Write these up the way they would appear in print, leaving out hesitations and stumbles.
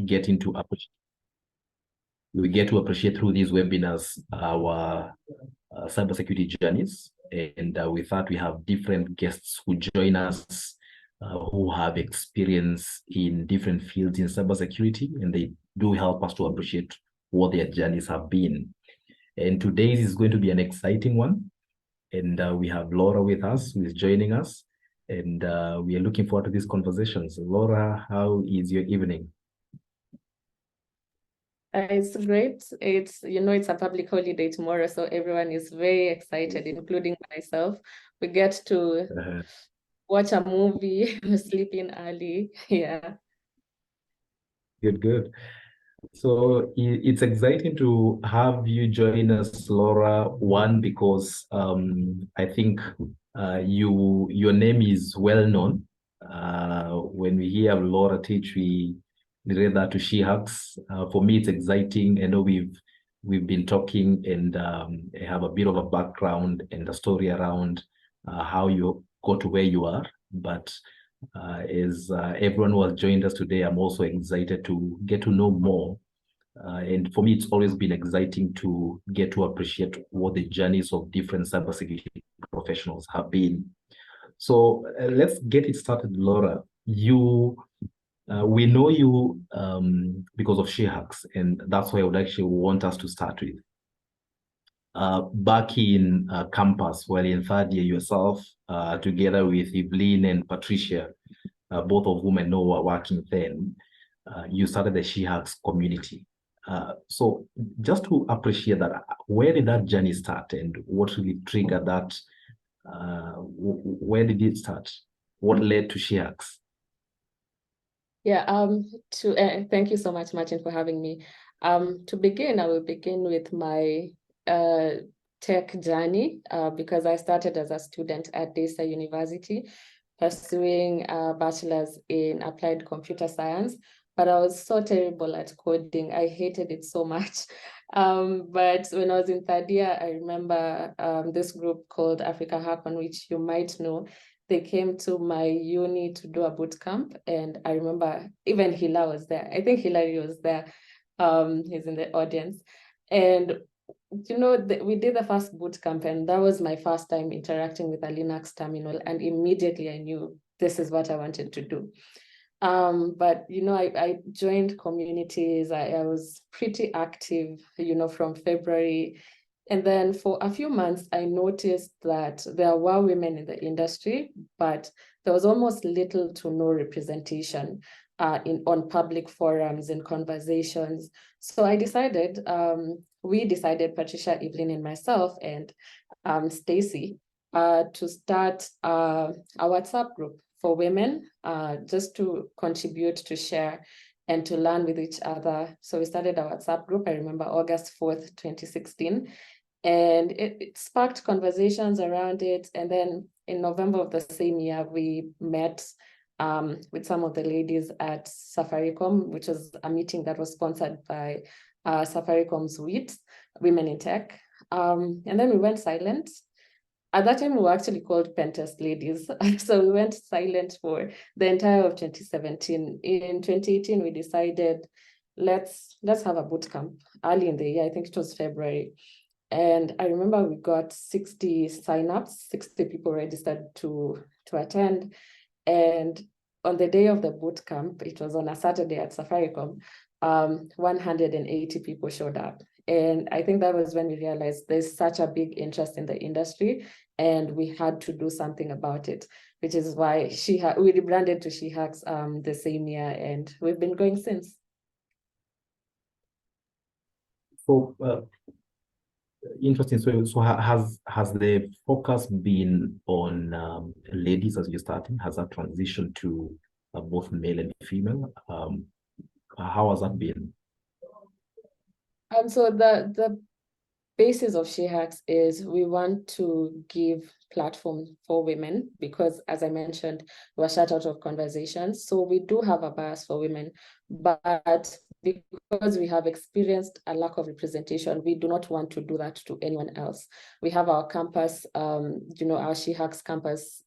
getting to appreciate. We get to appreciate through these webinars our cybersecurity journeys. And with that, we have different guests who join us who have experience in different fields in cybersecurity, and they do help us to appreciate what their journeys have been. And today's is going to be an exciting one. And we have Laura with us, who is joining us. And we are looking forward to these conversations. Laura, how is your evening? It's great. It's a public holiday tomorrow, so everyone is very excited, including myself. We get to watch a movie, sleep in early. Yeah. Good. So it's exciting to have you join us, Laura. One, because I think your name is well known. When we hear of Laura Tich, we relate that to SheHacks. For me, it's exciting. I know we've been talking, and I have a bit of a background and a story around how you got to where you are. But as everyone who has joined us today, I'm also excited to get to know more. And for me, it's always been exciting to get to appreciate what the journeys of different cybersecurity professionals have been. So let's get it started, Laura. We know you because of SheHacks, and that's why I would actually want us to start with. Back in campus, while in third year yourself, together with Evelyn and Patricia, both of whom I know were working then, you started the SheHacks community. So just to appreciate that, where did that journey start, and what really triggered that? Where did it start? What led to SheHacks? Yeah, thank you so much, Martin, for having me. To begin, I will begin with my tech journey because I started as a student at Desa University, pursuing a bachelor's in applied computer science, but I was so terrible at coding. I hated it so much. But when I was in third year, I remember this group called Africa Hackon, which you might know. They came to my uni to do a boot camp, and I remember even Hila was there. I think Hilary was there. He's in the audience. And we did the first boot camp, and that was my first time interacting with a Linux terminal, and immediately I knew this is what I wanted to do. But I joined communities. I was pretty active, from February. And then for a few months, I noticed that there were women in the industry, but there was almost little to no representation on public forums and conversations. So I decided, we decided, Patricia, Evelyn, and myself, and Stacy, to start a WhatsApp group for women, just to contribute, to share, and to learn with each other. So we started a WhatsApp group, I remember August 4th, 2016. And it sparked conversations around it. And then in November of the same year, we met with some of the ladies at Safaricom, which was a meeting that was sponsored by Safaricom's WIT, Women in Tech. And then we went silent. At that time, we were actually called Pentest Ladies. So we went silent for the entire of 2017. In 2018, we decided, let's have a boot camp early in the year. I think it was February. And I remember we got 60 signups, 60 people registered to attend. And on the day of the boot camp, it was on a Saturday at Safaricom, 180 people showed up. And I think that was when we realized there's such a big interest in the industry, and we had to do something about it, which is why we rebranded to SheHacks the same year, and we've been going since. So interesting. So has the focus been on ladies as you're starting? Has that transitioned to both male and female? How has that been? So the basis of SheHacks is we want to give platform for women because, as I mentioned, we're shut out of conversations. So we do have a bias for women, but because we have experienced a lack of representation, we do not want to do that to anyone else. We have our campus, our SheHacks campus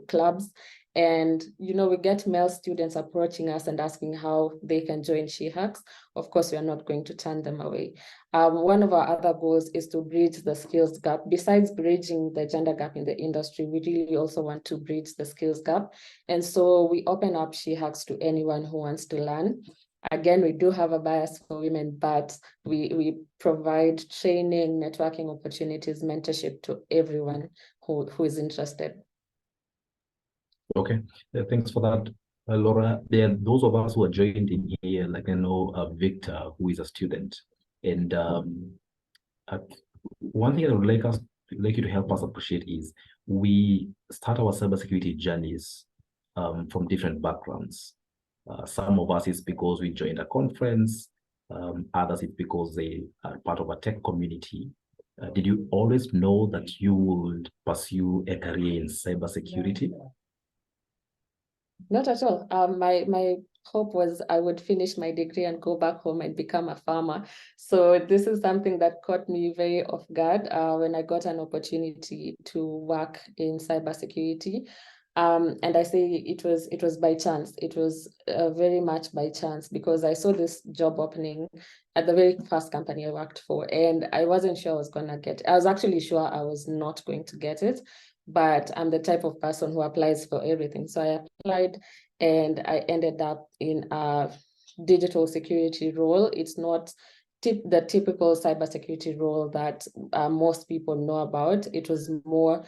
clubs, And, we get male students approaching us and asking how they can join SheHacks. Of course, we are not going to turn them away. One of our other goals is to bridge the skills gap. Besides bridging the gender gap in the industry, we really also want to bridge the skills gap. And so we open up SheHacks to anyone who wants to learn. Again, we do have a bias for women, but we provide training, networking opportunities, mentorship to everyone who is interested. Okay, thanks for that, Laura. There are those of us who are joined in here, like I know Victor, who is a student, and one thing I would like you to help us appreciate is we start our cybersecurity journeys from different backgrounds. Some of us it's because we joined a conference, others it's because they are part of a tech community. Did you always know that you would pursue a career in cybersecurity? Not at all. My hope was I would finish my degree and go back home and become a farmer. So this is something that caught me very off guard when I got an opportunity to work in cybersecurity. And I say it was by chance. It was very much by chance because I saw this job opening at the very first company I worked for, and I wasn't sure I was gonna get it. I was actually sure I was not going to get it, but I'm the type of person who applies for everything. So I applied and I ended up in a digital security role. It's not the typical cybersecurity role that most people know about. It was more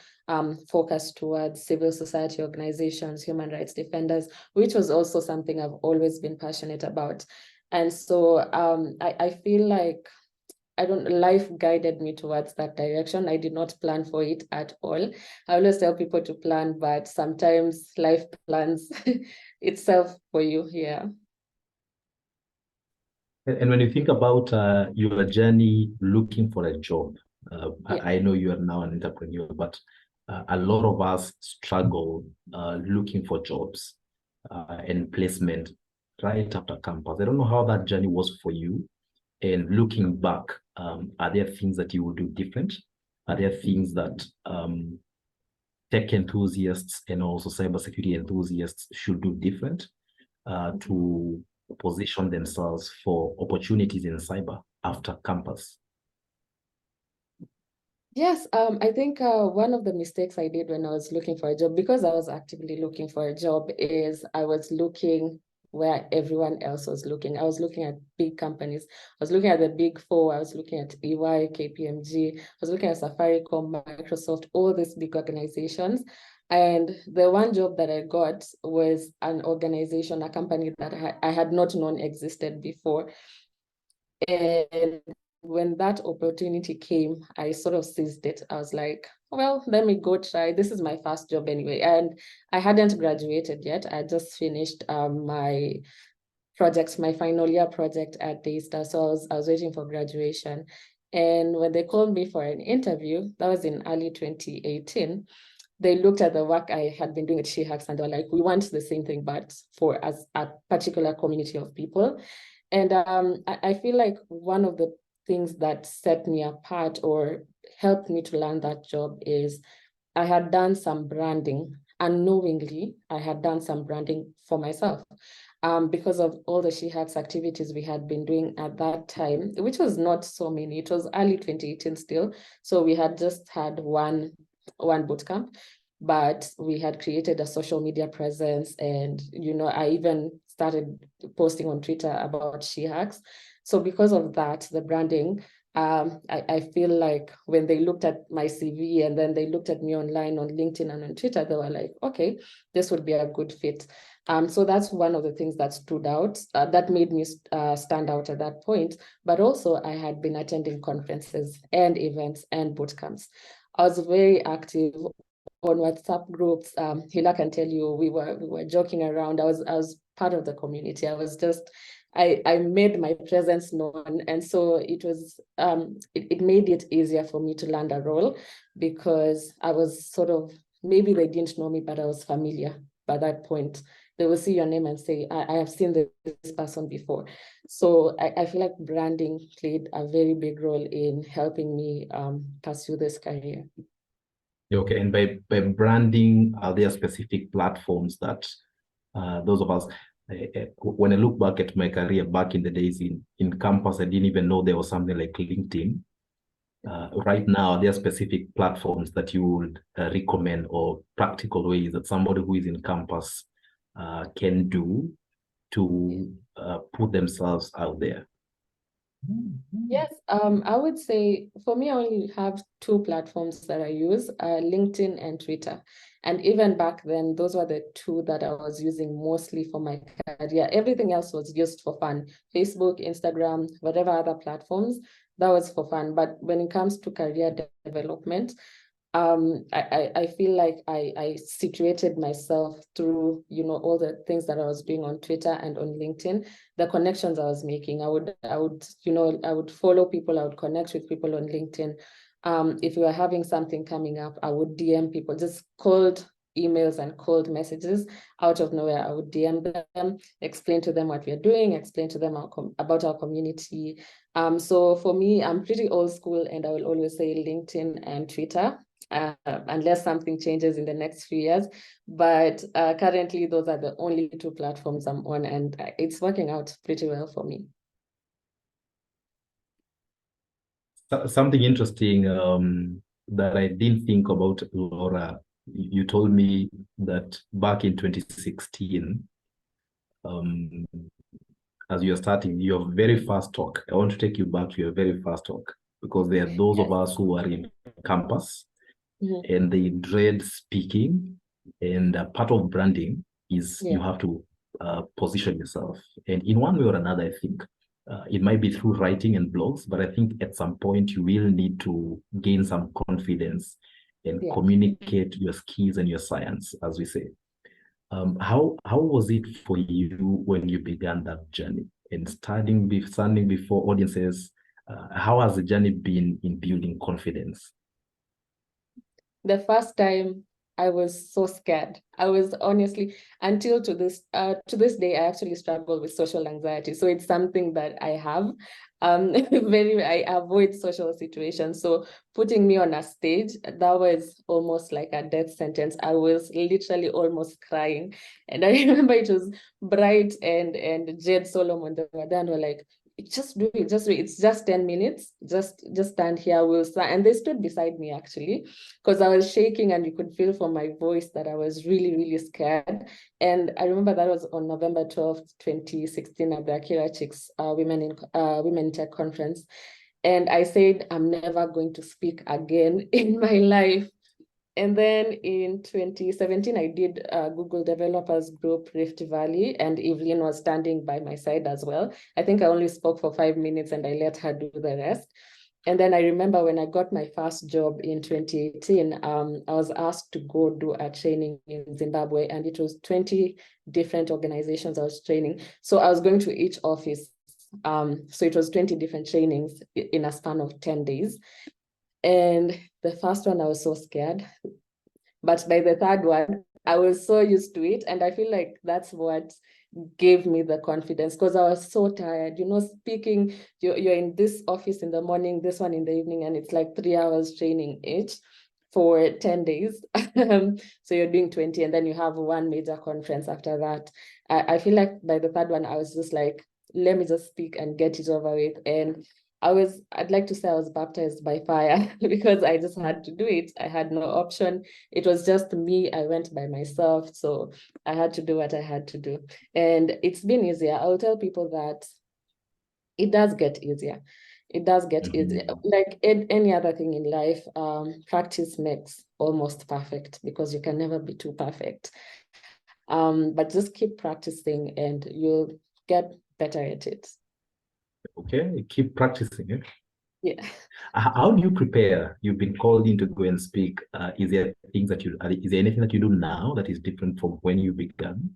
focused towards civil society organizations, human rights defenders, which was also something I've always been passionate about. And so I feel like life guided me towards that direction. I did not plan for it at all. I always tell people to plan, but sometimes life plans itself for you. Yeah. And when you think about your journey looking for a job, Yeah. I know you are now an entrepreneur, but a lot of us struggle looking for jobs and placement right after campus. I don't know how that journey was for you. And looking back, are there things that you would do different? Are there things that tech enthusiasts and also cybersecurity enthusiasts should do different to position themselves for opportunities in cyber after campus? Yes, I think one of the mistakes I did when I was looking for a job, because I was actively looking for a job, is I was looking where everyone else was looking. I was looking at big companies. I was looking at the big four. I was looking at EY, KPMG. I was looking at Safaricom, Microsoft, all these big organizations. And the one job that I got was an organization, a company that I had not known existed before. And when that opportunity came, I sort of seized it. I was like, well, let me go try. This is my first job anyway. And I hadn't graduated yet. I just finished my project, my final year project at Daystar. So I was waiting for graduation. And when they called me for an interview, that was in early 2018, they looked at the work I had been doing at SheHacks and they were like, we want the same thing, but for as a particular community of people. And I feel like one of the things that set me apart or helped me to land that job is I had done some branding. Unknowingly, I had done some branding for myself because of all the SheHacks activities we had been doing at that time, which was not so many. It was early 2018 still. So we had just had one bootcamp, but we had created a social media presence. And, I even started posting on Twitter about SheHacks. So because of that, the branding, I feel like when they looked at my CV and then they looked at me online on LinkedIn and on Twitter, they were like, okay, this would be a good fit. So that's one of the things that stood out, that made me stand out at that point. But also I had been attending conferences and events and bootcamps. I was very active on WhatsApp groups. Hila can tell you, we were joking around. I was part of the community. I made my presence known, and so it was it made it easier for me to land a role because I was sort of, maybe they didn't know me, but I was familiar by that point. They will see your name and say, I have seen this person before. So I feel like branding played a very big role in helping me pursue this career. Okay, and by branding, are there specific platforms that those of us, when I look back at my career back in the days in campus, I didn't even know there was something like LinkedIn. Right now, there are specific platforms that you would recommend or practical ways that somebody who is in campus can do to put themselves out there. Yes, I would say for me, I only have two platforms that I use, LinkedIn and Twitter. And even back then, those were the two that I was using mostly for my career. Everything else was just for fun. Facebook, Instagram, whatever other platforms, that was for fun. But when it comes to career development, I feel like I situated myself through, all the things that I was doing on Twitter and on LinkedIn, the connections I was making. I would follow people, I would connect with people on LinkedIn. If we were having something coming up, I would DM people, just cold emails and cold messages out of nowhere. I would DM them, explain to them what we are doing, explain to them about our community. So for me, I'm pretty old school, and I will always say LinkedIn and Twitter. Unless something changes in the next few years. But currently, those are the only two platforms I'm on, and it's working out pretty well for me. Something interesting that I didn't think about, Laura. You told me that back in 2016, as you're starting your very first talk, I want to take you back to your very first talk, because there are those of us who are in campus and they dread speaking. And part of branding is you have to position yourself. And in one way or another, I think it might be through writing and blogs, but I think at some point you will need to gain some confidence and communicate your skills and your science, as we say. How was it for you when you began that journey and standing before audiences? How has the journey been in building confidence? The first time, I was so scared. I was honestly, until to this day, I actually struggle with social anxiety. So it's something that I have. I avoid social situations. So putting me on a stage, that was almost like a death sentence. I was literally almost crying. And I remember it was Bright and Jade Solomon, they were there and were like, just do it, just do it. It's just 10 minutes. Just stand here. We'll start. And they stood beside me actually, because I was shaking and you could feel from my voice that I was really, really scared. And I remember that was on November 12th, 2016 at the Akira Chicks Women in Tech Conference. And I said, I'm never going to speak again in my life. And then in 2017, I did a Google Developers Group Rift Valley, and Evelyn was standing by my side as well. I think I only spoke for 5 minutes and I let her do the rest. And then I remember when I got my first job in 2018, I was asked to go do a training in Zimbabwe, and it was 20 different organizations I was training. So I was going to each office. So it was 20 different trainings in a span of 10 days. And the first one, I was so scared. But by the third one, I was so used to it. And I feel like that's what gave me the confidence, because I was so tired, speaking, you're in this office in the morning, this one in the evening, and it's like 3 hours training each for 10 days. So you're doing 20, and then you have one major conference after that. I feel like by the third one, I was just like, let me just speak and get it over with. And I'd like to say I was baptized by fire because I just had to do it. I had no option. It was just me. I went by myself. So I had to do what I had to do. And it's been easier. I'll tell people that it does get easier. It does get easier. Like any other thing in life, practice makes almost perfect, because you can never be too perfect. But just keep practicing and you'll get better at it. Okay, keep practicing it. Yeah. How do you prepare? You've been called in to go and speak. Is there anything that you do now that is different from when you began?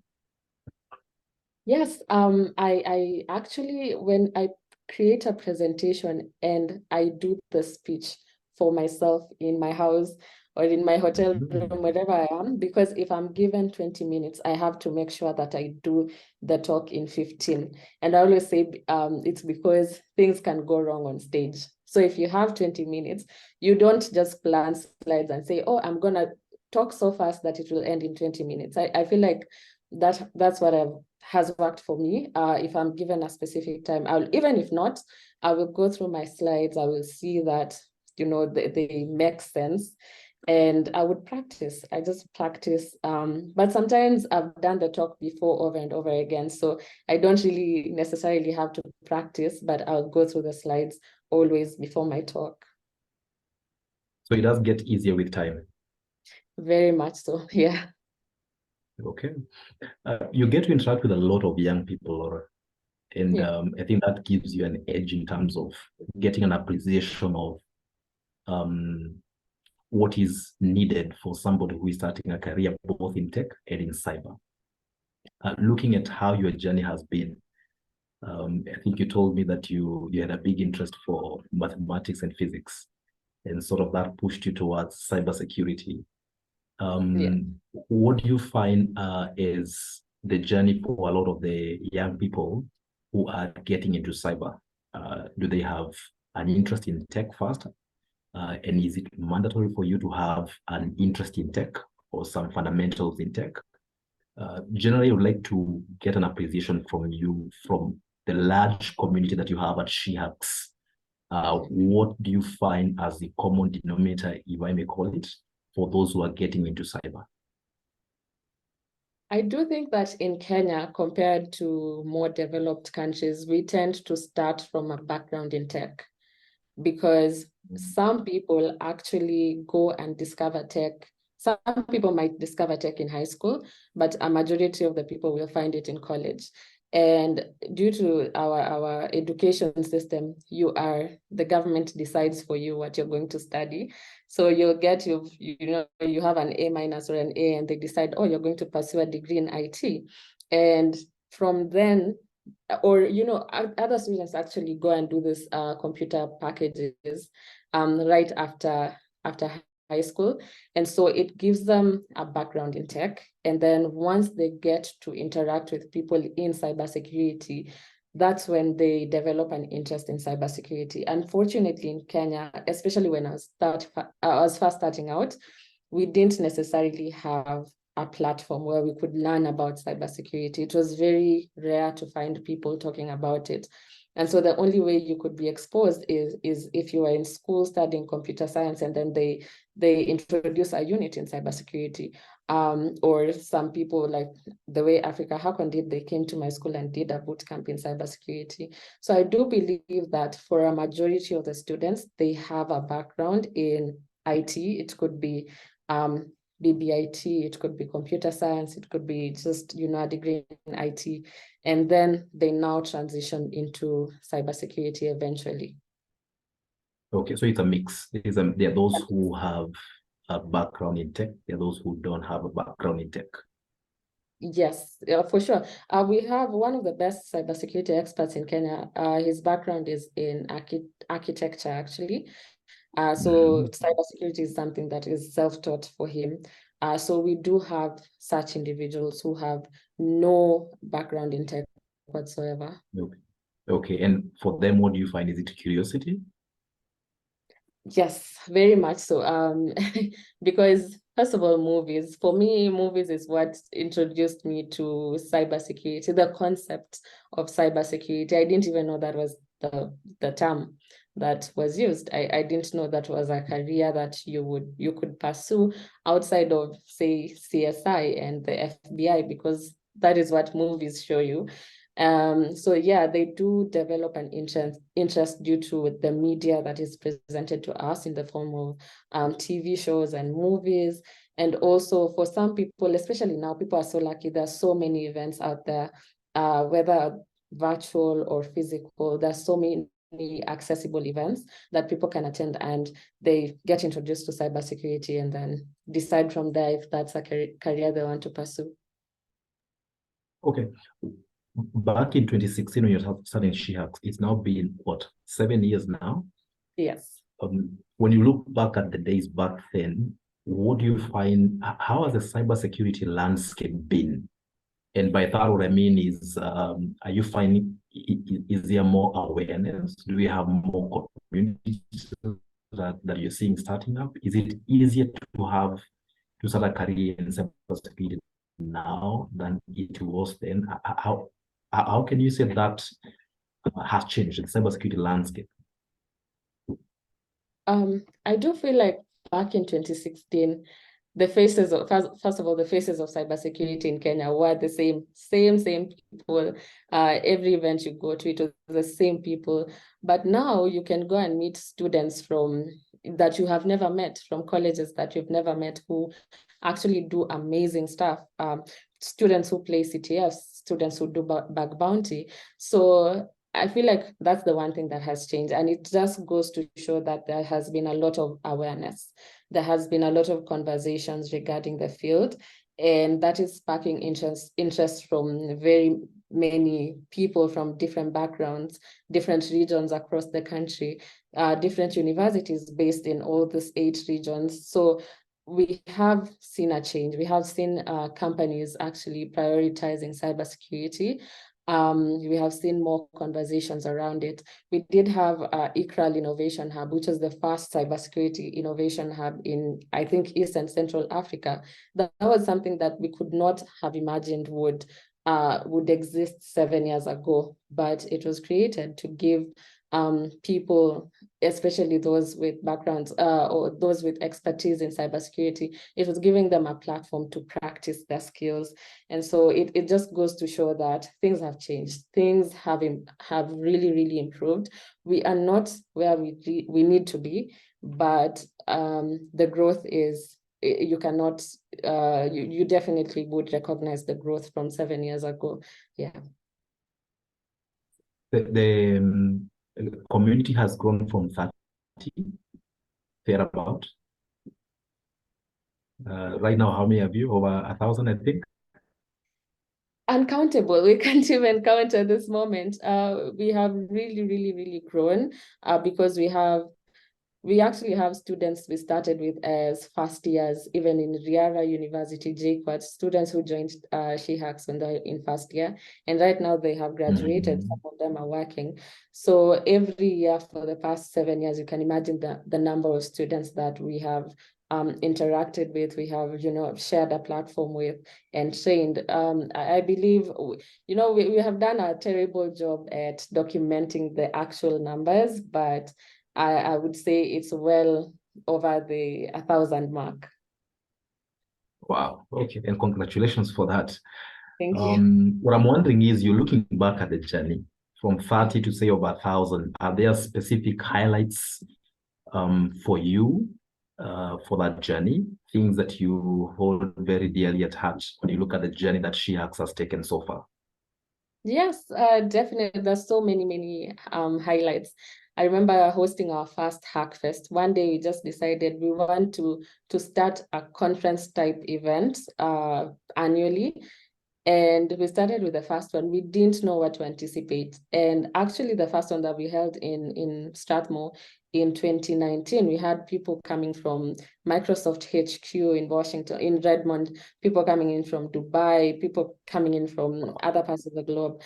Yes, I actually, when I create a presentation and I do the speech for myself in my house or in my hotel room, wherever I am, because if I'm given 20 minutes, I have to make sure that I do the talk in 15. And I always say it's because things can go wrong on stage. So if you have 20 minutes, you don't just plan slides and say, oh, I'm going to talk so fast that it will end in 20 minutes. I feel like that's what has worked for me. If I'm given a specific time, even if not, I will go through my slides. I will see that, they make sense. And I would practice. I just practice. But sometimes I've done the talk before over and over again. So I don't really necessarily have to practice, but I'll go through the slides always before my talk. So it does get easier with time. Very much so, yeah. Okay. You get to interact with a lot of young people, Laura. And Yeah. I think that gives you an edge in terms of getting an appreciation of what is needed for somebody who is starting a career both in tech and in cyber. Looking at how your journey has been, I think you told me that you had a big interest for mathematics and physics, and sort of that pushed you towards cybersecurity. Yeah. What do you find is the journey for a lot of the young people who are getting into cyber? Do they have an interest in tech first? And is it mandatory for you to have an interest in tech or some fundamentals in tech? Generally, I would like to get an appreciation from you, from the large community that you have at SheHacks. What do you find as the common denominator, if I may call it, for those who are getting into cyber? I do think that in Kenya, compared to more developed countries, we tend to start from a background in tech, because some people actually go and discover tech. Some people might discover tech in high school, but a majority of the people will find it in college. And due to our education system, the government decides for you what you're going to study. So you'll get, you have an A- or an A, and they decide, oh, you're going to pursue a degree in IT. And from then, or other students actually go and do this computer packages right after high school, and so it gives them a background in tech. And then once they get to interact with people in cybersecurity, that's when they develop an interest in cybersecurity. Unfortunately, in Kenya, especially when I was first starting out, we didn't necessarily have a platform where we could learn about cybersecurity. It was very rare to find people talking about it. And so the only way you could be exposed is if you were in school studying computer science, and then they introduce a unit in cybersecurity. Or some people, like the way Africa Hackon did, they came to my school and did a boot camp in cybersecurity. So I do believe that for a majority of the students, they have a background in IT. It could be BBIT, it could be computer science, it could be just, a degree in IT. And then they now transition into cybersecurity eventually. Okay, so it's a mix. There are those who have a background in tech, there are those who don't have a background in tech. Yes, for sure. We have one of the best cybersecurity experts in Kenya. His background is in architecture, actually. So cybersecurity is something that is self-taught for him. So we do have such individuals who have no background in tech whatsoever. Okay, and for them, what do you find? Is it curiosity? Yes, very much so. Because first of all, movies. For me, movies is what introduced me to cybersecurity, the concept of cybersecurity. I didn't even know that was the term that was used. I didn't know that was a career that you could pursue outside of, say, CSI and the FBI, because that is what movies show you. So yeah, they do develop an interest due to the media that is presented to us in the form of TV shows and movies. And also for some people, especially now, people are so lucky. There are so many events out there, whether virtual or physical. There's so many accessible events that people can attend, and they get introduced to cybersecurity and then decide from there if that's a career they want to pursue. Okay. Back in 2016, when you started SheHacks, it's now been, what, 7 years now? Yes. When you look back at the days back then, what do you find, how has the cybersecurity landscape been? And by that, what I mean is, are you finding, is there more awareness? Do we have more communities that you're seeing starting up? Is it easier to start a career in cybersecurity now than it was then? How can you say that has changed the cybersecurity landscape? I do feel like back in 2016, the faces of first of all, the faces of cybersecurity in Kenya were the same people. Every event you go to, it was the same people. But now you can go and meet students that you have never met, from colleges that you've never met, who actually do amazing stuff. Students who play CTFs, students who do bug bounty. So I feel like that's the one thing that has changed. And it just goes to show that there has been a lot of awareness. There has been a lot of conversations regarding the field, and that is sparking interest from very many people from different backgrounds, different regions across the country, different universities based in all these 8 regions. So we have seen a change. We have seen companies actually prioritizing cybersecurity. We have seen more conversations around it. We did have ICRAL Innovation Hub, which was the first cybersecurity innovation hub in, I think, East and Central Africa. That was something that we could not have imagined would exist 7 years ago, but it was created to give people, especially those with backgrounds or those with expertise in cybersecurity, it was giving them a platform to practice their skills. And so it just goes to show that things have changed. Things have really improved. We are not where we need to be, but the growth is, you cannot, you definitely would recognize the growth from 7 years ago. Yeah. The community has grown from 30 thereabout. Right now, how many of you? Over 1,000, I think. Uncountable. We can't even count at this moment. We have really grown because we actually have students we started with as first years, even in Riara University, JQuat, students who joined SheHacks when they're in first year. And right now they have graduated. Some of them are working. So every year for the past 7 years, you can imagine the number of students that we have interacted with, we have, shared a platform with and trained. I believe, we have done a terrible job at documenting the actual numbers, but I would say it's well over the 1,000 mark. Wow. Okay. And congratulations for that. Thank you. What I'm wondering is, you're looking back at the journey from 30 to say over 1,000. Are there specific highlights for you for that journey? Things that you hold very dearly at heart when you look at the journey that SheHacks has taken so far? Yes, definitely. There's so many highlights. I remember hosting our first Hackfest. One day we just decided we want to start a conference type event annually. And we started with the first one. We didn't know what to anticipate. And actually the first one that we held in Strathmore in 2019, we had people coming from Microsoft HQ in Washington, in Redmond, people coming in from Dubai, people coming in from other parts of the globe,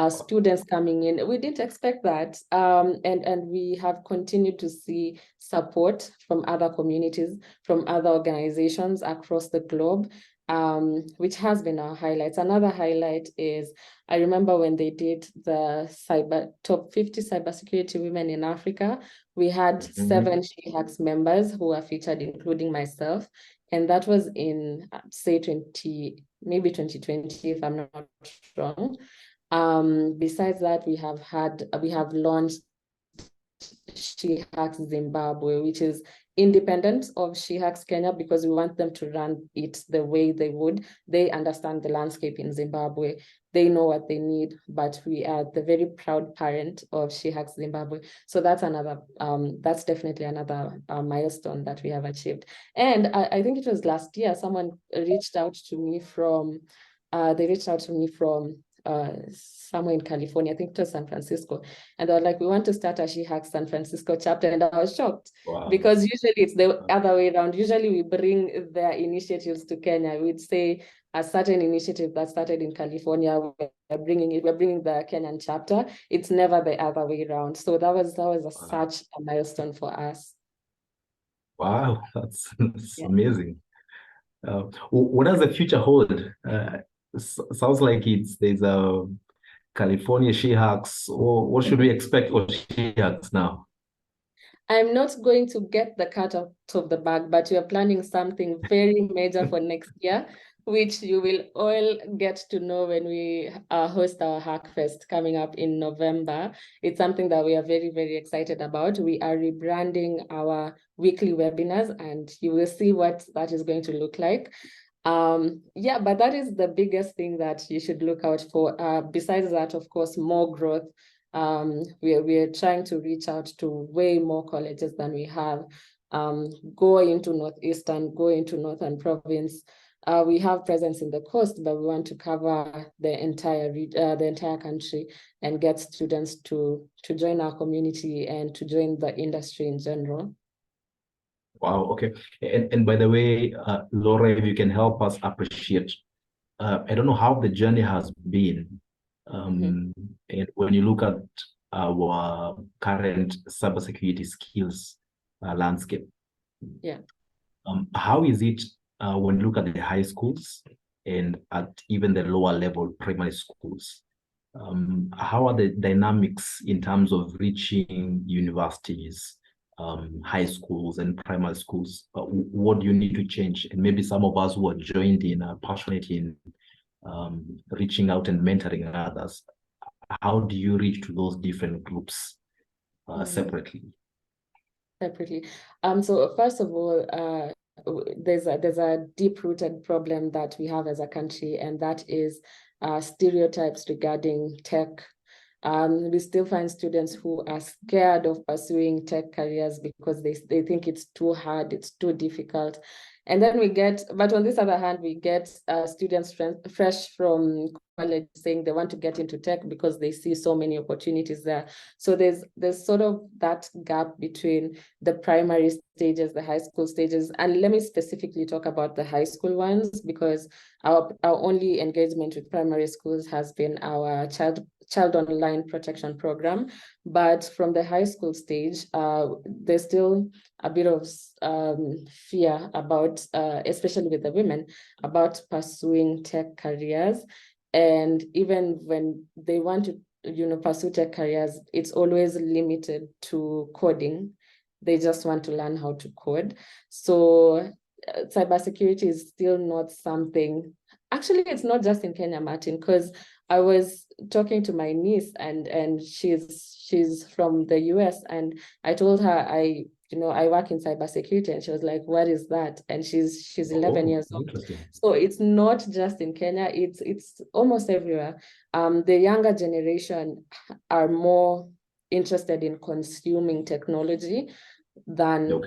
students coming in. We didn't expect that. And we have continued to see support from other communities, from other organizations across the globe. Which has been our highlights. Another highlight is, I remember when they did the top 50 cybersecurity women in Africa, we had 7 SheHacks members who were featured, including myself. And that was in, say, maybe 2020, if I'm not wrong. Besides that, we have launched SheHacks Zimbabwe, which is independent of SheHacks Kenya, because we want them to run it the way they would. They understand the landscape in Zimbabwe. They know what they need, but we are the very proud parent of SheHacks Zimbabwe. So that's that's definitely another milestone that we have achieved. And I think it was last year, someone reached out to me from somewhere in California, I think it was San Francisco, and they were like, we want to start a SheHacks San Francisco chapter, and I was shocked. Wow. Because usually it's the other way around. Usually we bring their initiatives to Kenya. We'd say a certain initiative that started in California, we're bringing the Kenyan chapter. It's never the other way around. So that was such a milestone for us. Wow, that's amazing. What does the future hold? Sounds like there's a California SheHacks, or what should we expect for SheHacks now? I'm not going to get the cat out of the bag, but we are planning something very major for next year, which you will all get to know when we host our Hackfest coming up in November. It's something that we are very, very excited about. We are rebranding our weekly webinars, and you will see what that is going to look like. Yeah, but that is the biggest thing that you should look out for. Besides that, of course, more growth. We're trying to reach out to way more colleges than we have. Go into Northeastern, go into Northern Province. We have presence in the coast, but we want to cover the entire country and get students to join our community and to join the industry in general. Wow, okay. And by the way, Laura, if you can help us appreciate, I don't know how the journey has been. And when you look at our current cybersecurity skills landscape, how is it when you look at the high schools and at even the lower level primary schools? How are the dynamics in terms of reaching universities, high schools and primary schools? What do you need to change? And maybe some of us who are joined in are passionate in reaching out and mentoring others. How do you reach to those different groups separately? So first of all, there's a deep-rooted problem that we have as a country, and that is stereotypes regarding tech. We still find students who are scared of pursuing tech careers because they think it's too hard, it's too difficult. And then but on this other hand, we get students fresh from college saying they want to get into tech because they see so many opportunities there. So there's sort of that gap between the primary stages, the high school stages. And let me specifically talk about the high school ones, because our only engagement with primary schools has been our child online protection program. But from the high school stage, there's still a bit of fear about, especially with the women, about pursuing tech careers. And even when they want to, pursue tech careers, it's always limited to coding. They just want to learn how to code. So cybersecurity is still not something. Actually, it's not just in Kenya, Martin, because I was talking to my niece and she's from the US, and I told her I work in cybersecurity, and she was like, what is that? And she's 11 years old. So it's not just in Kenya, it's almost everywhere. The younger generation are more interested in consuming technology than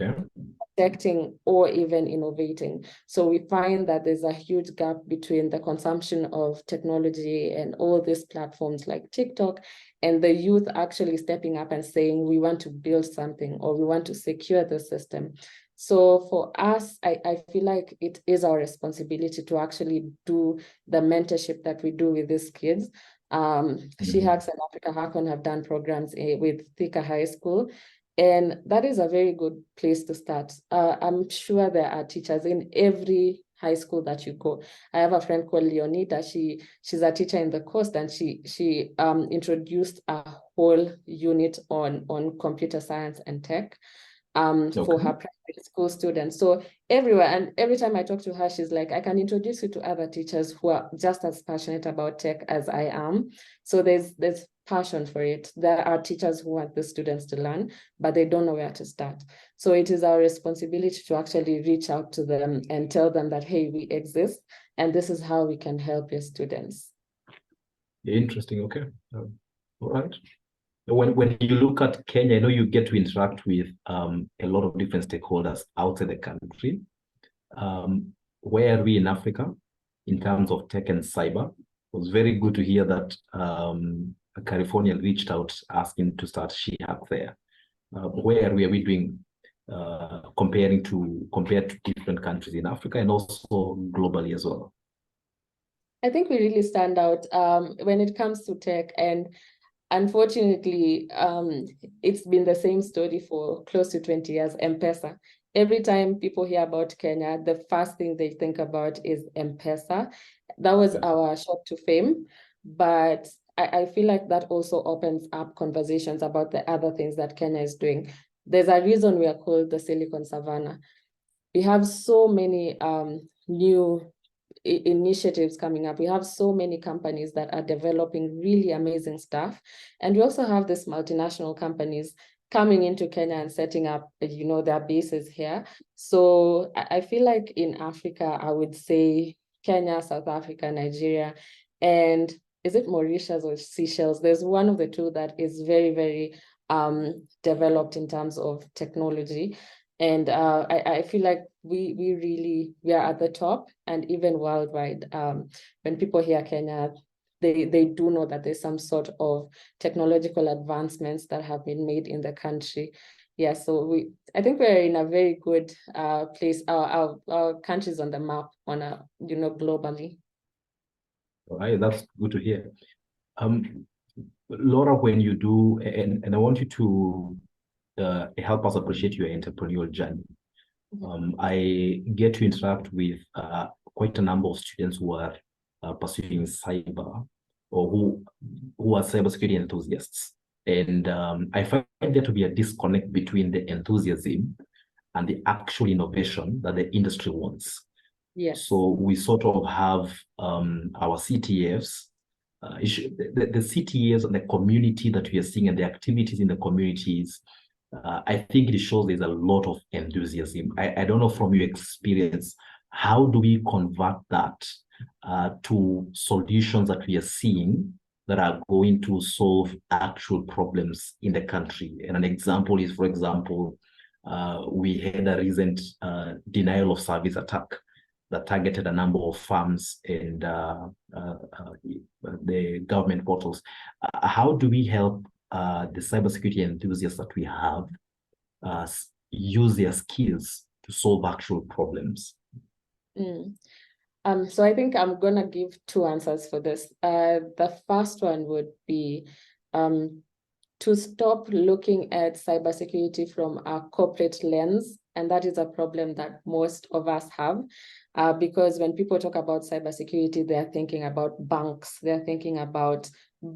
protecting or even innovating. So we find that there's a huge gap between the consumption of technology and all these platforms like TikTok and the youth actually stepping up and saying, we want to build something or we want to secure the system. So for us, I feel like it is our responsibility to actually do the mentorship that we do with these kids. SheHacks and Africa Hackon have done programs with Thika High School, and that is a very good place to start. I'm sure there are teachers in every high school that you go. I have a friend called Leonida. She's a teacher in the coast, and she introduced a whole unit on computer science and tech for her primary school students. So everywhere, and every time I talk to her, she's like, I can introduce you to other teachers who are just as passionate about tech as I am. So there's passion for it. There are teachers who want the students to learn, but they don't know where to start. So it is our responsibility to actually reach out to them and tell them that, hey, we exist, and this is how we can help your students. Interesting. Okay. All right. When you look at Kenya, I know you get to interact with a lot of different stakeholders outside the country. Where are we in Africa in terms of tech and cyber? was very good to hear that California reached out asking to start SheHacks there. Where are we doing compared to different countries in Africa and also globally as well? I think we really stand out when it comes to tech, and unfortunately, it's been the same story for close to 20 years, M-Pesa. Every time people hear about Kenya, the first thing they think about is M-Pesa. That was our shot to fame, but I feel like that also opens up conversations about the other things that Kenya is doing. There's a reason we are called the Silicon Savannah. We have so many new initiatives coming up. We have so many companies that are developing really amazing stuff. And we also have these multinational companies coming into Kenya and setting up, their bases here. So I feel like in Africa, I would say Kenya, South Africa, Nigeria, and is it Mauritius or Seychelles? There's one of the two that is very, very developed in terms of technology. And I feel like we are at the top, and even worldwide, when people hear Kenya, they do know that there's some sort of technological advancements that have been made in the country. Yeah, so I think we're in a very good place. Our country's on the map globally. All right, that's good to hear. Laura, when you do, and I want you to help us appreciate your entrepreneurial journey. I get to interact with quite a number of students who are pursuing cyber, or who are cybersecurity enthusiasts. And I find there to be a disconnect between the enthusiasm and the actual innovation that the industry wants. Yes. So we sort of have our CTFs, the CTFs and the community that we are seeing and the activities in the communities. I think it shows there's a lot of enthusiasm. I don't know from your experience, how do we convert that to solutions that we are seeing that are going to solve actual problems in the country? And an example is, for example, we had a recent denial of service attack that targeted a number of farms and the government portals. How do we help the cybersecurity enthusiasts that we have use their skills to solve actual problems? So I think I'm gonna give two answers for this. The first one would be to stop looking at cybersecurity from a corporate lens, and that is a problem that most of us have. Because when people talk about cybersecurity, they're thinking about banks, they're thinking about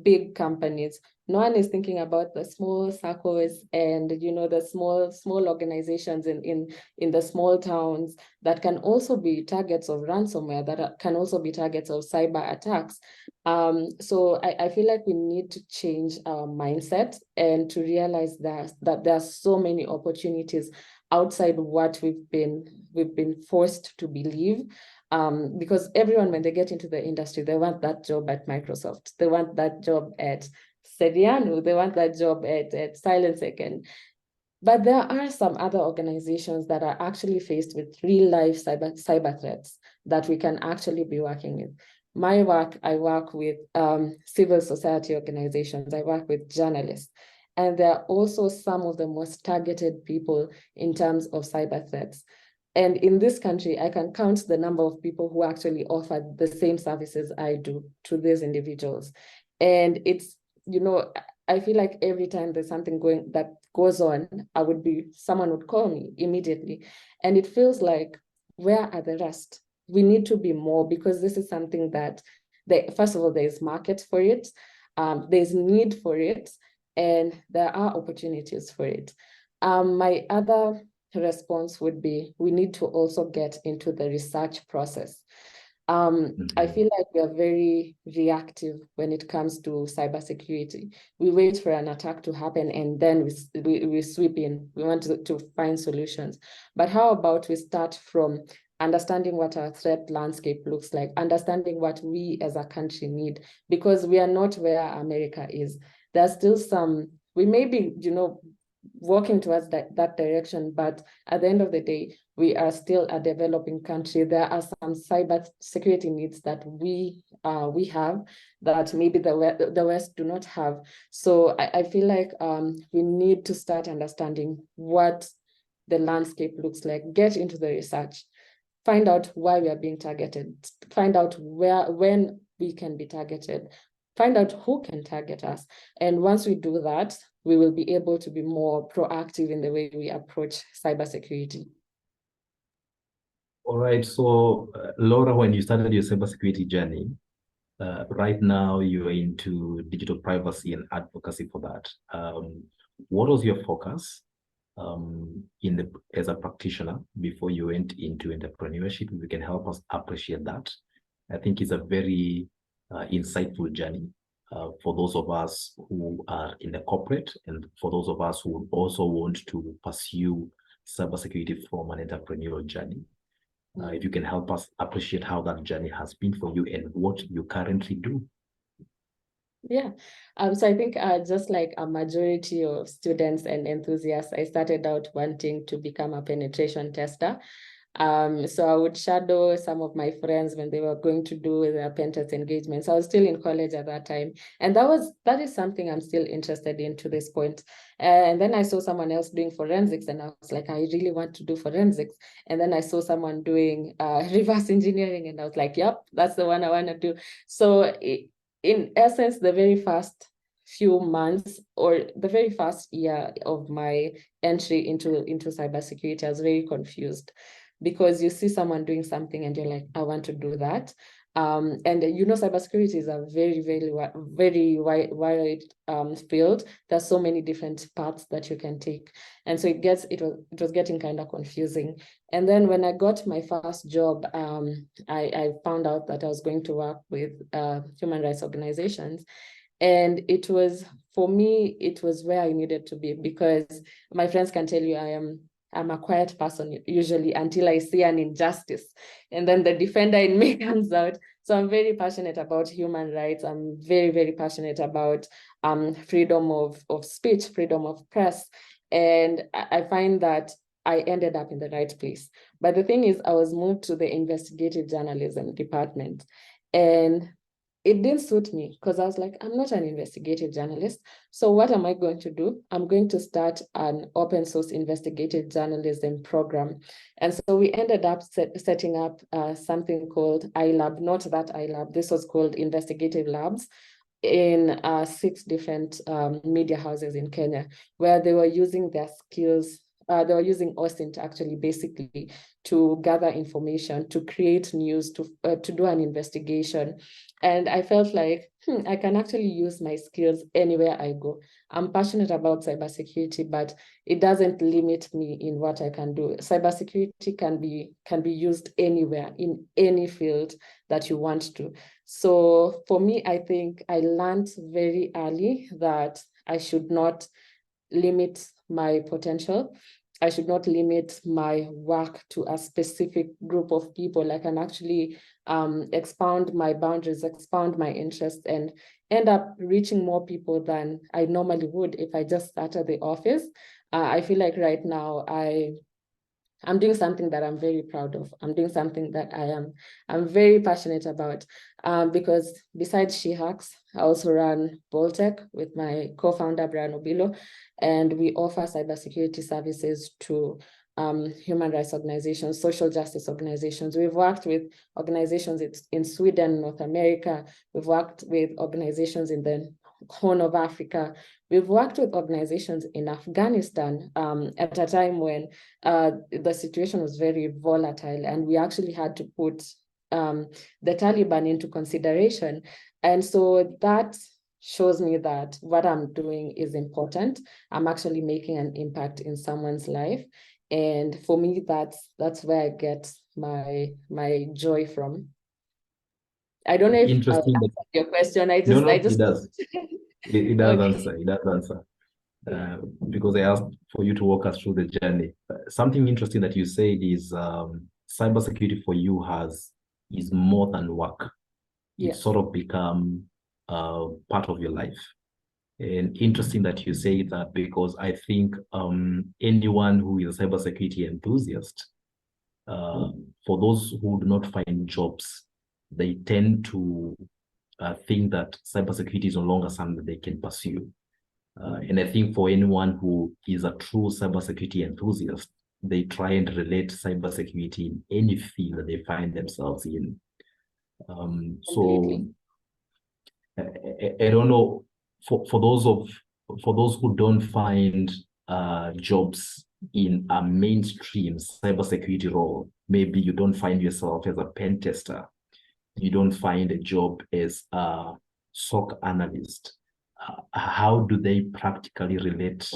big companies. No one is thinking about the small circles and the small organizations in the small towns that can also be targets of ransomware, that can also be targets of cyber attacks. So I feel like we need to change our mindset and to realize that there are so many opportunities outside what we've been forced to believe. Because everyone, when they get into the industry, they want that job at Microsoft, they want that job at Seriano, they want that job at SilentSec. But there are some other organizations that are actually faced with real life cyber threats that we can actually be working with. My work, I work with civil society organizations, I work with journalists, and they're also some of the most targeted people in terms of cyber threats. And in this country, I can count the number of people who actually offer the same services I do to these individuals. And it's, I feel like every time there's something that goes on, someone would call me immediately. And it feels like, where are the rest? We need to be more, because this is something that, first of all, there's market for it, there's need for it, and there are opportunities for it. My other response would be, we need to also get into the research process. I feel like we are very reactive when it comes to cybersecurity. We wait for an attack to happen and then we sweep in. We want to find solutions. But how about we start from understanding what our threat landscape looks like, understanding what we as a country need, because we are not where America is. There's still we may be, walking towards that direction. But at the end of the day, we are still a developing country. There are some cyber security needs that we have that maybe the West do not have. So I feel like we need to start understanding what the landscape looks like, get into the research, find out why we are being targeted, find out when we can be targeted, find out who can target us. And once we do that, we will be able to be more proactive in the way we approach cybersecurity. All right. So, Laura, when you started your cybersecurity journey, right now you're into digital privacy and advocacy for that. What was your focus as a practitioner before you went into entrepreneurship? If you can help us appreciate that. I think it's a very insightful journey for those of us who are in the corporate and for those of us who also want to pursue cybersecurity from an entrepreneurial journey. If you can help us appreciate how that journey has been for you and what you currently do. Yeah, so I think just like a majority of students and enthusiasts, I started out wanting to become a penetration tester. So I would shadow some of my friends when they were going to do their pen test engagements. I was still in college at that time. And that is something I'm still interested in to this point. And then I saw someone else doing forensics and I was like, I really want to do forensics. And then I saw someone doing reverse engineering and I was like, yep, that's the one I want to do. So in essence, the very first few months or the very first year of my entry into cybersecurity, I was very confused because you see someone doing something and you're like, I want to do that. And cybersecurity is a very, very, very wide field. There's so many different paths that you can take. And so it was getting kind of confusing. And then when I got my first job, I found out that I was going to work with human rights organizations. And for me, it was where I needed to be because my friends can tell you I'm a quiet person usually until I see an injustice. And then the defender in me comes out. So I'm very passionate about human rights. I'm very, very passionate about freedom of speech, freedom of press. And I find that I ended up in the right place. But the thing is, I was moved to the investigative journalism department. And it didn't suit me because I was like, I'm not an investigative journalist. So what am I going to do? I'm going to start an open source investigative journalism program. And so we ended up setting up something called iLab, not that iLab. This was called Investigative Labs in 6 different media houses in Kenya, where they were using their skills. They were using OSINT actually basically to gather information, to create news, to do an investigation. And I felt like I can actually use my skills anywhere I go. I'm passionate about cybersecurity, but it doesn't limit me in what I can do. Cybersecurity can be used anywhere in any field that you want to. So for me, I think I learned very early that I should not limit my potential. I should not limit my work to a specific group of people. I can actually expand my boundaries, expand my interests, and end up reaching more people than I normally would if I just sat at the office. I feel like right now I'm doing something that I'm very proud of. I'm doing something that I'm very passionate about because besides SheHacks, I also run Boltech with my co-founder, Brian Obilo, and we offer cybersecurity services to human rights organizations, social justice organizations. We've worked with organizations in Sweden, North America. We've worked with organizations in the Horn of Africa. We've worked with organizations in Afghanistan at a time when the situation was very volatile, and we actually had to put the Taliban into consideration. And so that shows me that what I'm doing is important. I'm actually making an impact in someone's life. And for me, that's where I get my joy from. I don't know if Interesting. answered your question. No, I it just does. It does okay. answer. It does answer. Because I asked for you to walk us through the journey. Something interesting that you said is cybersecurity for you is more than work. It's Yes. sort of become part of your life. And interesting that you say that, because I think anyone who is a cybersecurity enthusiast, for those who do not find jobs, they tend to think that cybersecurity is no longer something that they can pursue. And I think for anyone who is a true cybersecurity enthusiast, they try and relate cybersecurity in any field that they find themselves in. So I don't know, for those who don't find jobs in a mainstream cybersecurity role, maybe you don't find yourself as a pen tester, you don't find a job as a SOC analyst. How do they practically relate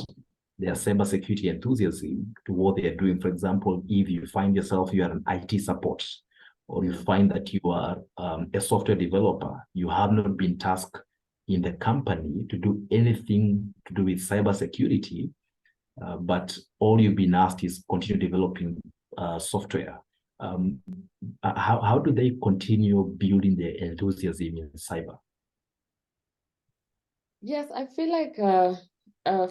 their cybersecurity enthusiasm to what they are doing? For example, if you find yourself, you are an IT support, or you find that you are a software developer, you have not been tasked in the company to do anything to do with cybersecurity, but all you've been asked is continue developing software. How do they continue building their enthusiasm in cyber? Yes, I feel like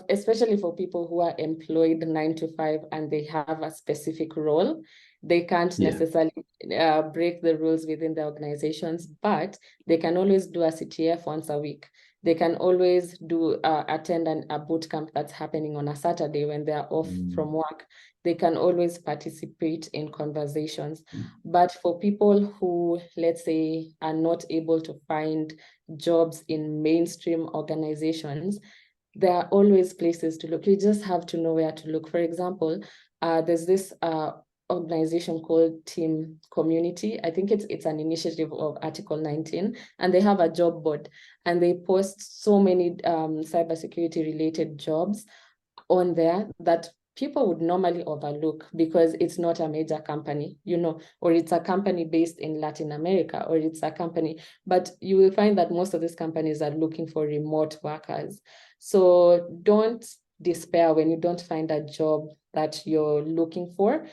especially for people who are employed 9 to 5 and they have a specific role, they can't necessarily break the rules within the organizations, but they can always do a CTF once a week. They can always do attend a boot camp that's happening on a Saturday when they're off from work. They can always participate in conversations. But for people who, let's say, are not able to find jobs in mainstream organizations, there are always places to look. You just have to know where to look. For example, there's this organization called Team Community. I think it's an initiative of Article 19, and they have a job board, and they post so many cybersecurity related jobs on there that people would normally overlook because it's not a major company, or it's a company based in Latin America, or it's a company, but you will find that most of these companies are looking for remote workers. So don't despair when you don't find a job that you're looking for.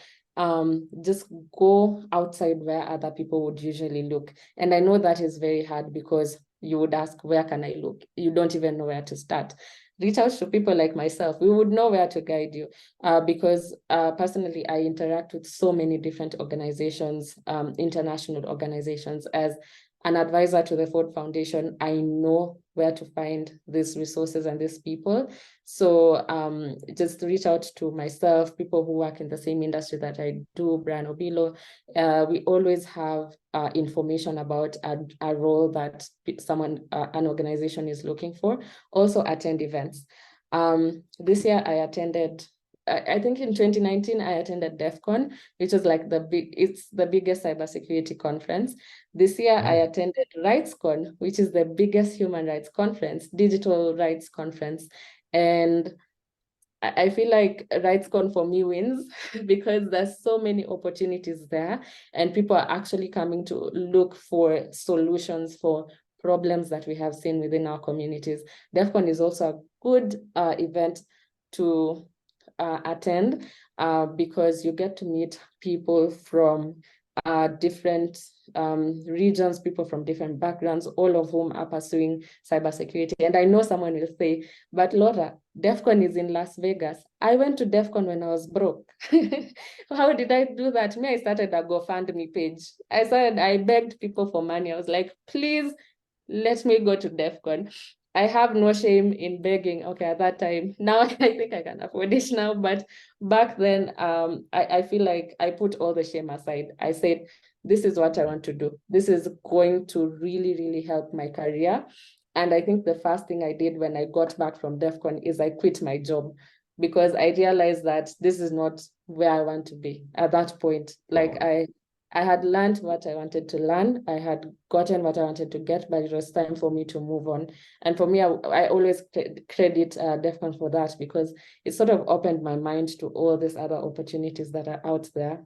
Just go outside where other people would usually look. And I know that is very hard because you would ask, where can I look? You don't even know where to start. Reach out to people like myself. We would know where to guide you because personally, I interact with so many different organizations, international organizations. As an advisor to the Ford Foundation, I know where to find these resources and these people. So just reach out to myself, people who work in the same industry that I do, Brian Obilo. We always have information about a role that an organization is looking for. Also attend events. This year I attended, I think in 2019, I attended DEF CON, which is like it's the biggest cybersecurity conference. This year I attended RightsCon, which is the biggest human rights conference, digital rights conference. And I feel like RightsCon for me wins because there's so many opportunities there and people are actually coming to look for solutions for problems that we have seen within our communities. DEF CON is also a good event to attend because you get to meet people from different regions, people from different backgrounds, all of whom are pursuing cybersecurity. And I know someone will say, but Laura, DEF CON is in Las Vegas. I went to DEF CON when I was broke. How did I do that? I started a GoFundMe page. I begged people for money. I was like, please let me go to DEF CON. I have no shame in begging. Okay, at that time, now I think I can afford it now, but back then, I feel like I put all the shame aside. I said, this is what I want to do. This is going to really, really help my career. And I think the first thing I did when I got back from DEF CON is I quit my job because I realized that this is not where I want to be at that point. Like I had learned what I wanted to learn. I had gotten what I wanted to get, but it was time for me to move on. And for me, I always credit DEF CON for that because it sort of opened my mind to all these other opportunities that are out there.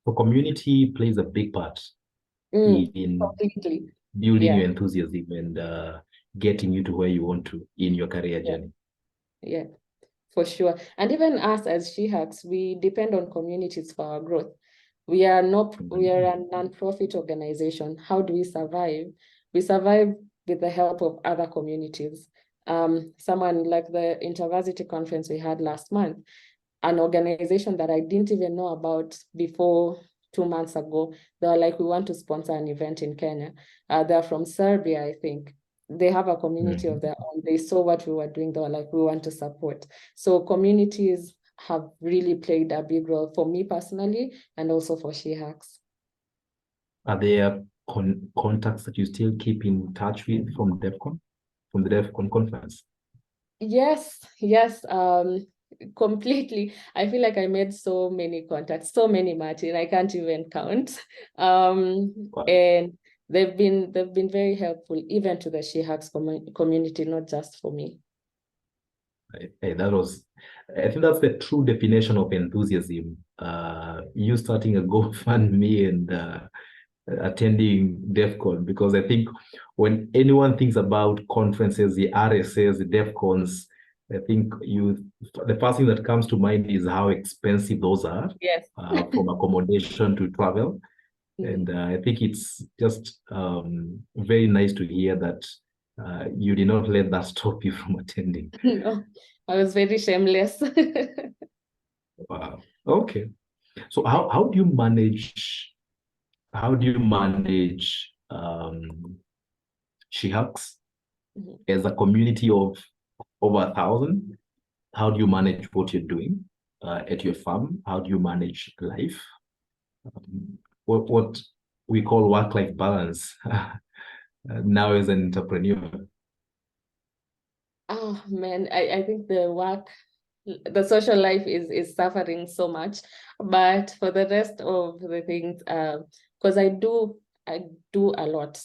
So community plays a big part in completely. building your enthusiasm and getting you to where you want to in your career journey. Yeah, for sure. And even us as SheHacks, we depend on communities for our growth. We are a non-profit organization. How do we survive? We survive with the help of other communities. Someone like the InterVarsity conference we had last month, an organization that I didn't even know about before 2 months ago, they were like, we want to sponsor an event in Kenya. They're from Serbia, I think. They have a community of their own. They saw what we were doing. They were like, we want to support. So communities have really played a big role for me personally, and also for SheHacks. Are there contacts that you still keep in touch with from DevCon, from the DevCon conference? Yes, completely. I feel like I made so many contacts, so many, Martin, I can't even count. Wow. And they've been very helpful, even to the SheHacks community, not just for me. Hey, I think that's the true definition of enthusiasm. You starting a GoFundMe and attending DevCon, because I think when anyone thinks about conferences, the RSAs, the DevCons, I think the first thing that comes to mind is how expensive those are. Yes. From accommodation to travel. Mm-hmm. And I think it's just very nice to hear that you did not let that stop you from attending. No, I was very shameless. Wow. Okay. So how do you manage SheHacks as a community of over 1,000? How do you manage what you're doing at your farm? How do you manage life? What we call work-life balance now as an entrepreneur? Oh man, I think the social life is suffering so much, but for the rest of the things, because I do a lot,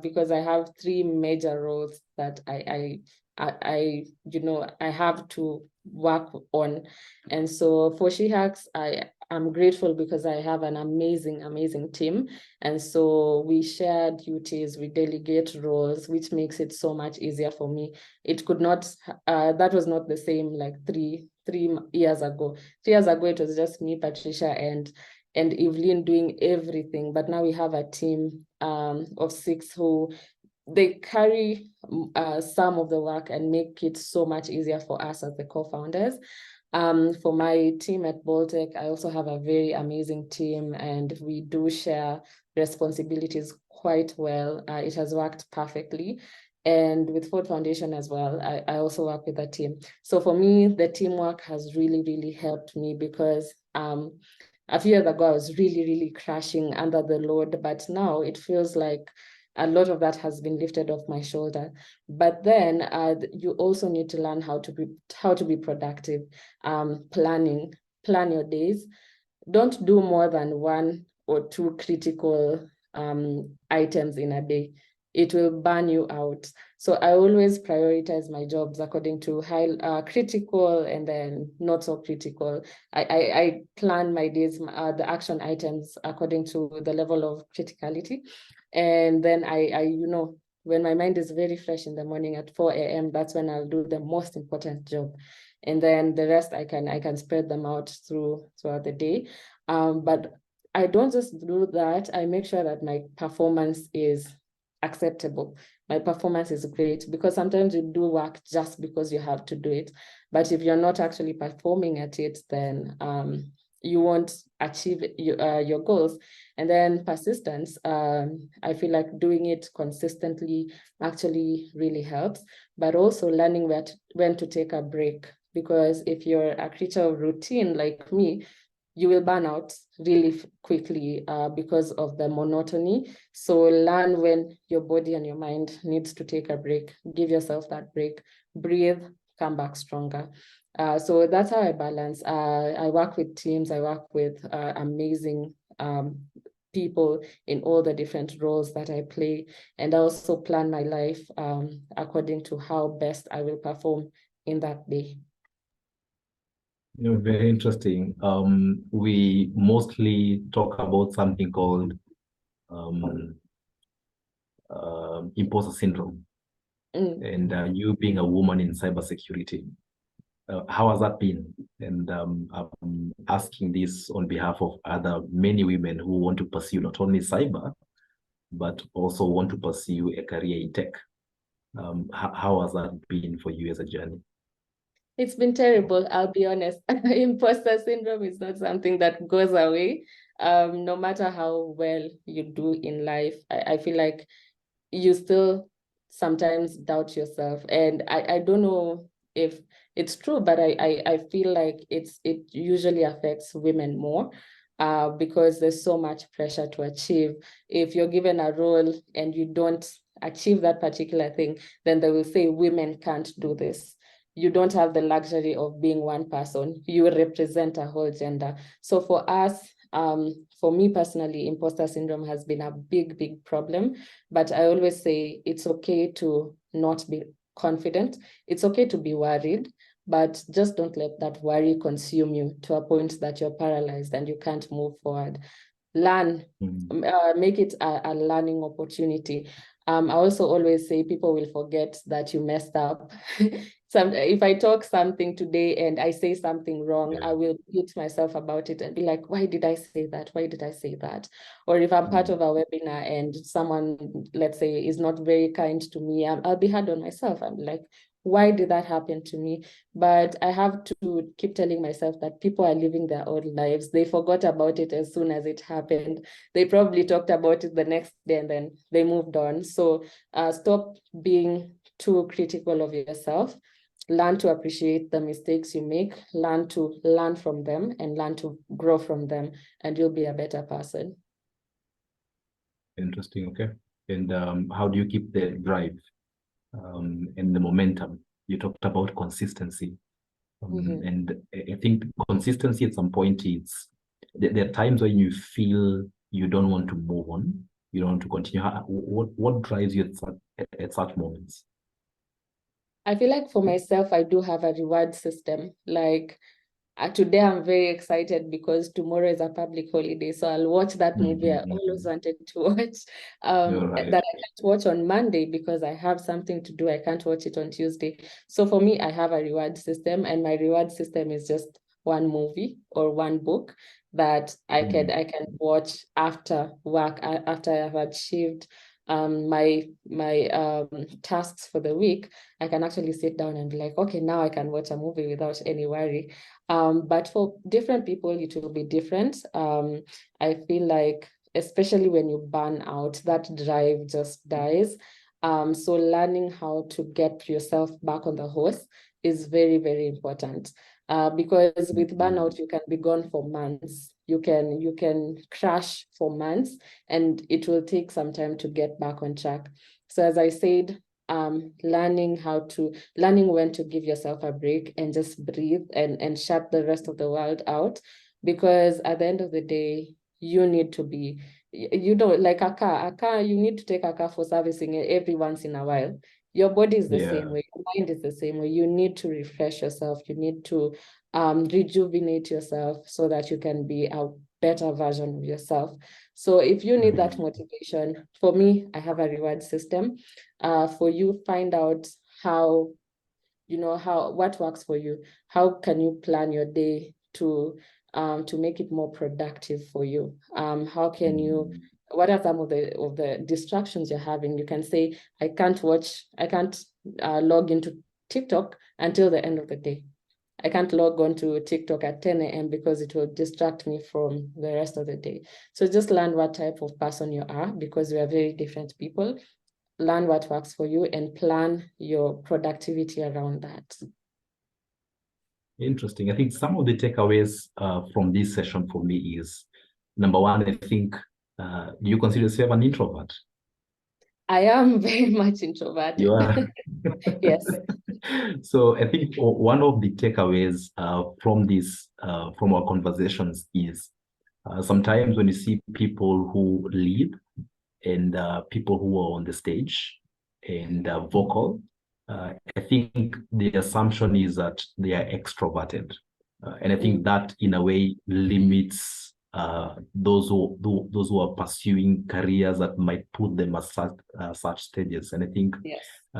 because I have three major roles that I have to work on. And so for SheHacks, I'm grateful because I have an amazing team. And so we share duties, we delegate roles, which makes it so much easier for me. It could not, that was not the same like three years ago. 3 years ago, it was just me, Patricia, and Evelyn doing everything. But now we have a team of 6 who they carry some of the work and make it so much easier for us as the co-founders. For my team at Boltec, I also have a very amazing team, and we do share responsibilities quite well. It has worked perfectly. And with Ford Foundation as well, I also work with a team. So for me, the teamwork has really helped me, because a few years ago, I was really crashing under the load, but now it feels like a lot of that has been lifted off my shoulder. But then you also need to learn how to be productive. Plan your days. Don't do more than 1 or 2 critical items in a day. It will burn you out. So I always prioritize my jobs according to critical and then not so critical. I plan my days, the action items, according to the level of criticality. And then I when my mind is very fresh in the morning at 4 a.m., that's when I'll do the most important job. And then the rest I can spread them out throughout the day. But I don't just do that. I make sure that my performance is acceptable. My performance is great, because sometimes you do work just because you have to do it. But if you're not actually performing at it, then you won't achieve your goals. And then persistence, I feel like doing it consistently actually really helps, but also learning when to take a break. Because if you're a creature of routine like me, you will burn out really quickly because of the monotony. So learn when your body and your mind needs to take a break. Give yourself that break, breathe, come back stronger. So that's how I balance. I work with teams, I work with amazing people in all the different roles that I play. And I also plan my life according to how best I will perform in that day. Very interesting. We mostly talk about something called imposter syndrome, and you being a woman in cybersecurity. How has that been? And I'm asking this on behalf of many women who want to pursue not only cyber, but also want to pursue a career in tech. How has that been for you as a journey? It's been terrible, I'll be honest. Imposter syndrome is not something that goes away. No matter how well you do in life, I feel like you still sometimes doubt yourself. And I don't know if it's true, but I feel like it usually affects women more, because there's so much pressure to achieve. If you're given a role and you don't achieve that particular thing, then they will say women can't do this. You don't have the luxury of being one person. You represent a whole gender. So for us, for me personally, imposter syndrome has been a big, big problem. But I always say it's okay to not be confident. It's okay to be worried, but just don't let that worry consume you to a point that you're paralyzed and you can't move forward. Learn, make it a learning opportunity. I also always say people will forget that you messed up. If I talk something today and I say something wrong, I will beat myself about it and be like, why did I say that? Why did I say that? Or if I'm part of a webinar and someone, let's say, is not very kind to me, I'll be hard on myself. I'm like, why did that happen to me? But I have to keep telling myself that people are living their own lives. They forgot about it as soon as it happened. They probably talked about it the next day and then they moved on. So stop being too critical of yourself. Learn to appreciate the mistakes you make, learn to learn from them and learn to grow from them, and you'll be a better person. Interesting. Okay. And how do you keep the drive and the momentum? You talked about consistency. And I think consistency at some point there are times when you feel you don't want to move on, you don't want to continue. What drives you at such moments? I feel like for myself, I do have a reward system. Like today, I'm very excited because tomorrow is a public holiday. So I'll watch that movie I always wanted to watch, Right. that I can't watch on Monday because I have something to do. I can't watch it on Tuesday. So for me, I have a reward system, and my reward system is just one movie or one book that I can watch after work, after I've achieved my tasks for the week. I can actually sit down and be like, okay, now I can watch a movie without any worry. But for different people, it will be different. I feel like, especially when you burn out, that drive just dies. So learning how to get yourself back on the horse is very, very important. Because with burnout, you can be gone for months. You can crash for months, and it will take some time to get back on track. So as I said, learning when to give yourself a break and just breathe and shut the rest of the world out, because at the end of the day, you need to be, like a car, you need to take a car for servicing every once in a while. Your body is the same way, your mind is the same way. You need to refresh yourself, you need to rejuvenate yourself so that you can be a better version of yourself. So if you need that motivation, for me, I have a reward system. For you, find out what works for you. How can you plan your day to make it more productive for you? What are some of the distractions you're having? You can say, I can't log into TikTok until the end of the day. I can't log on to TikTok at 10 a.m. because it will distract me from the rest of the day. So just learn what type of person you are, because we are very different people. Learn what works for you and plan your productivity around that. Interesting. I think some of the takeaways from this session for me is, number one, I think, do you consider yourself an introvert? I am very much introverted. You are? Yes. So I think one of the takeaways from our conversations is sometimes when you see people who lead and people who are on the stage and vocal, I think the assumption is that they are extroverted. And I think that in a way limits those who are pursuing careers that might put them at such stages. And I think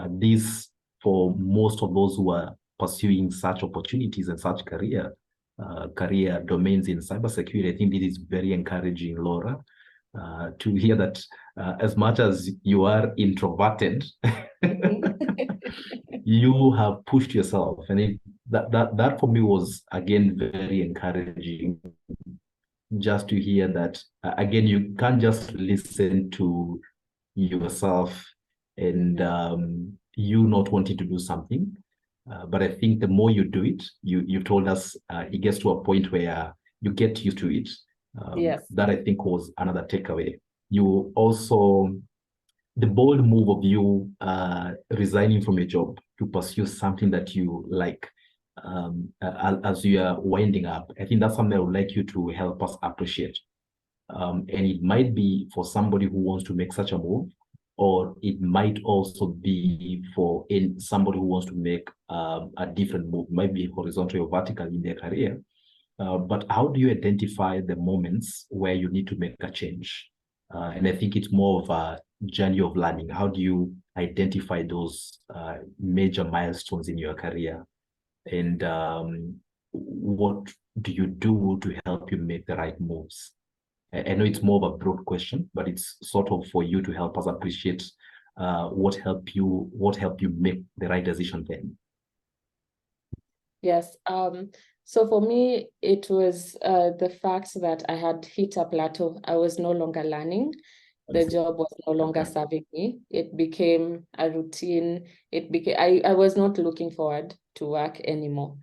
this, for most of those who are pursuing such opportunities and such career domains in cybersecurity, I think this is very encouraging, Laura. to hear that as much as you are introverted, you have pushed yourself. And that for me was, again, very encouraging, just to hear that, again, you can't just listen to yourself and you not wanting to do something. But I think the more you do it, you've told us it gets to a point where you get used to it. Yes. That I think was another takeaway. You also, the bold move of you resigning from your job to pursue something that you like, as you are winding up. I think that's something I would like you to help us appreciate. And it might be for somebody who wants to make such a move, or it might also be for somebody who wants to make a different move, might be horizontal or vertical in their career. But how do you identify the moments where you need to make a change? And I think it's more of a journey of learning. How do you identify those major milestones in your career? And what do you do to help you make the right moves? I know it's more of a broad question, but it's sort of for you to help us appreciate what helped you make the right decision then. Yes. So for me, it was the fact that I had hit a plateau. I was no longer learning. The job was no longer serving me. It became a routine. I was not looking forward to work anymore.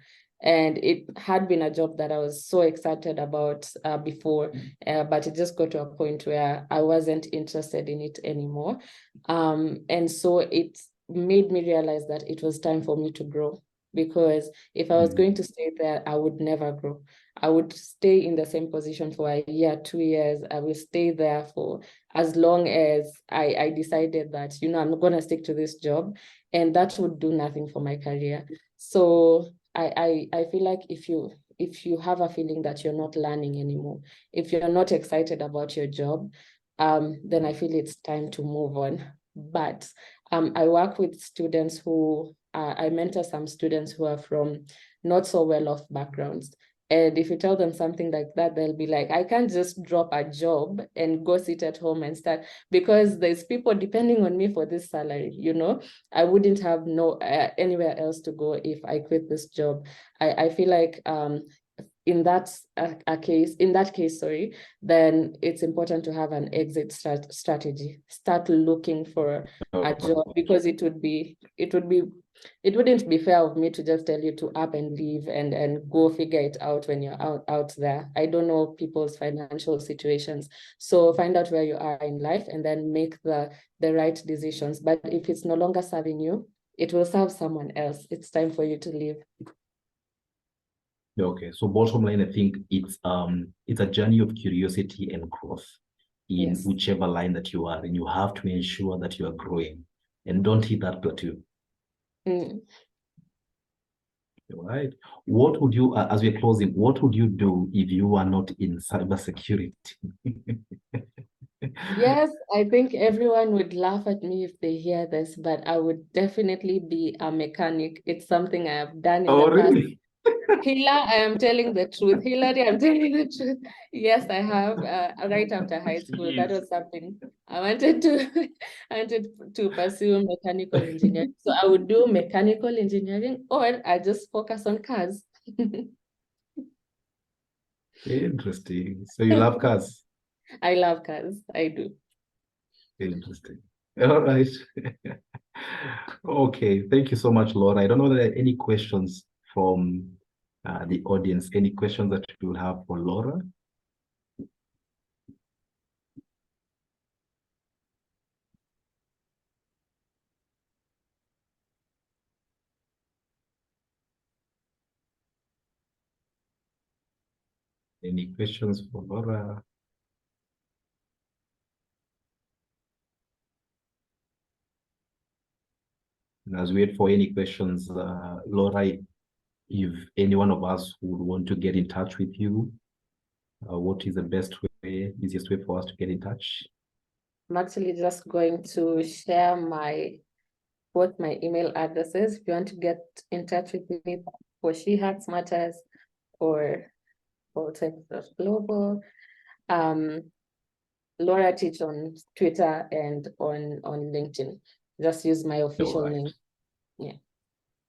And it had been a job that I was so excited about before, but it just got to a point where I wasn't interested in it anymore. And so it made me realize that it was time for me to grow, because if I was going to stay there, I would never grow. I would stay in the same position for a year, 2 years. I will stay there for as long as I decided that, I'm going to stick to this job, and that would do nothing for my career. So I feel like if you have a feeling that you're not learning anymore, if you're not excited about your job, then I feel it's time to move on. But I work with students who I mentor some students who are from not so well-off backgrounds. And if you tell them something like that, they'll be like, I can't just drop a job and go sit at home and start, because there's people depending on me for this salary, I wouldn't have anywhere else to go if I quit this job. I feel like in that case, then it's important to have an exit strategy. Start looking for a job, because it wouldn't be fair of me to just tell you to up and leave and go figure it out when you're out there. I don't know people's financial situations. So find out where you are in life and then make the right decisions. But if it's no longer serving you, it will serve someone else. It's time for you to leave. Okay, so bottom line, I think it's a journey of curiosity and growth in whichever line that you are, and you have to ensure that you are growing and don't hit that plateau. All right. What would you, as we're closing, what would you do if you are not in cybersecurity? Yes, I think everyone would laugh at me if they hear this, but I would definitely be a mechanic. It's something I have done in the past. Really? Hila, I am telling the truth. Hillary, I'm telling the truth. Yes, I have. Right after high school, that was something I wanted to pursue mechanical engineering. So I would do mechanical engineering, or I just focus on cars. Interesting. So you love cars? I love cars. I do. Interesting. All right. Okay. Thank you so much, Laura. I don't know if there are any questions from the audience. Any questions that you have for Laura? Any questions for Laura? And as we wait for any questions, Laura, if any one of us would want to get in touch with you, what is the best way, easiest way for us to get in touch? I'm actually just going to share both my email addresses. If you want to get in touch with me for SheHacks Matters or for Texas Global, Laura Tich on Twitter and on LinkedIn. Just use my official All right. name. Yeah.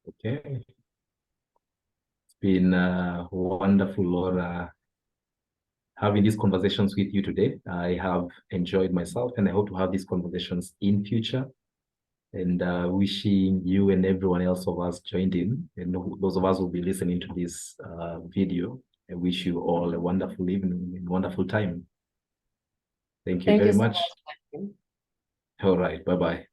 Okay. It's been wonderful, Laura, having these conversations with you today. I have enjoyed myself, and I hope to have these conversations in future. And wishing you and everyone else of us joined in, and those of us who will be listening to this video, I wish you all a wonderful evening and wonderful time. Thank you Thank you very so much. much. All right. Bye-bye.